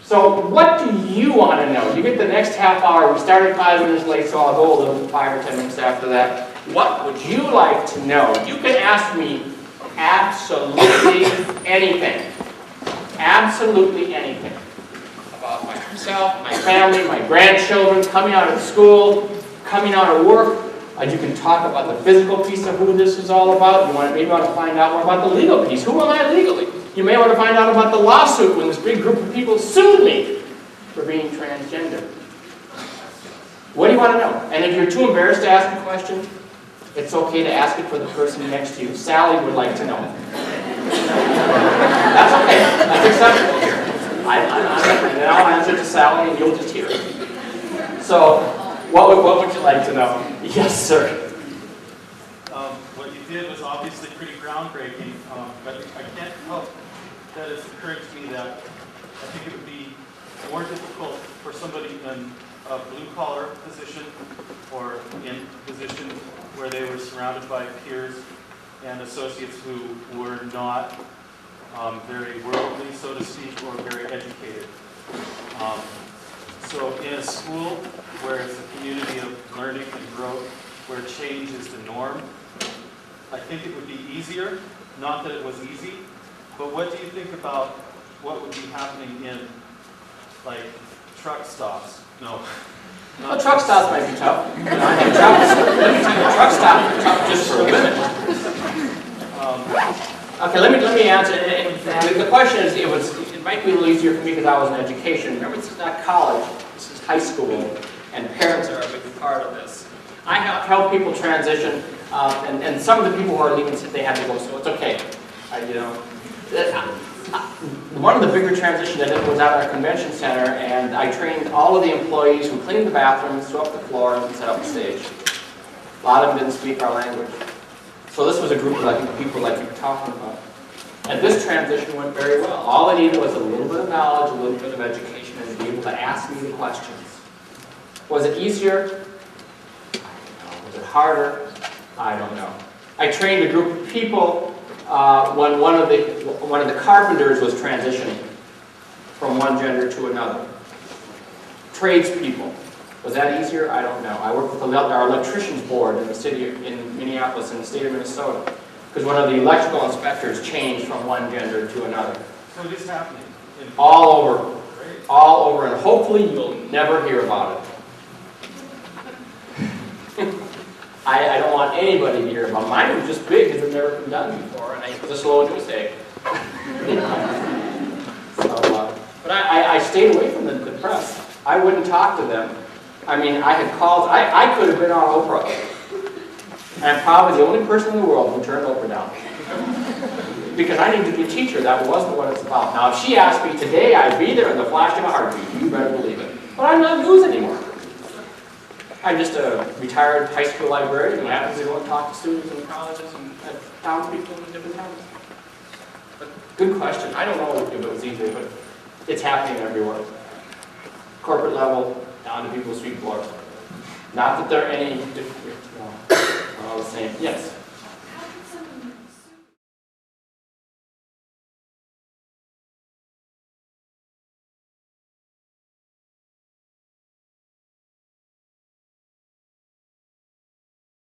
So what do you want to know? You get the next half hour. We started 5 minutes late, so I'll go a little 5 or 10 minutes after that. What would you like to know? You can ask me absolutely anything. Absolutely anything. About myself, my family, my grandchildren, coming out of school, coming out of work. You can talk about the physical piece of who this is all about. You maybe want to find out more about the legal piece. Who am I legally? You may want to find out about the lawsuit when this big group of people sued me for being transgender. What do you want to know? And if you're too embarrassed to ask a question, it's okay to ask it for the person next to you. Sally would like to know. That's okay. That's acceptable here. And then I'll answer to Sally and you'll just hear it. So, what would you like to know? Yes, sir. What you did was obviously pretty groundbreaking, but I can't help that it's occurred to me that I think it would be more difficult for somebody in a blue-collar position or in a position where they were surrounded by peers and associates who were not very worldly, so to speak, or very educated. So in a school where it's a community of learning and growth, where change is the norm, I think it would be easier. Not that it was easy, but what do you think about what would be happening in, like, truck stops? No. Well, truck stops might be tough. Truck stops are tough just for women. Okay, let me answer. The question is, it might be a little easier for me because I was in education. Remember, this is not college. This is high school, and parents are a big part of this. I help people transition, and some of the people who are leaving said they had to go, so it's okay. One of the bigger transitions I did was at our convention center, and I trained all of the employees who cleaned the bathrooms, swept the floors, and set up the stage. A lot of them didn't speak our language. So this was a group of people like you were talking about. And this transition went very well. All I needed was a little bit of knowledge, a little bit of education, and to be able to ask me the questions. Was it easier? I don't know. Was it harder? I don't know. I trained a group of people when one of the carpenters was transitioning from one gender to another. Tradespeople. Was that easier? I don't know. I worked with our electricians board in the city in Minneapolis, in the state of Minnesota, because one of the electrical inspectors changed from one gender to another. So it is happening. All over. All over, and hopefully you'll never hear about it. I don't want anybody to hear about it. Mine was just big because it's never been done before, and it was a slow news day. But I stayed away from the press. I wouldn't talk to them. I mean, I had calls. I could have been on Oprah. And I'm probably the only person in the world who turned Oprah down. Because I need to be a teacher. That wasn't what it's about. Now, if she asked me today, I'd be there in the flash of a heartbeat. You better believe it. But I'm not news anymore. I'm just a retired high school librarian who happens to go and talk to students in colleges and townspeople in different towns. But good question. I don't know if it was easy, but it's happening everywhere. Corporate level, down to people's street floor. Not that they're any different, all the same. Yes?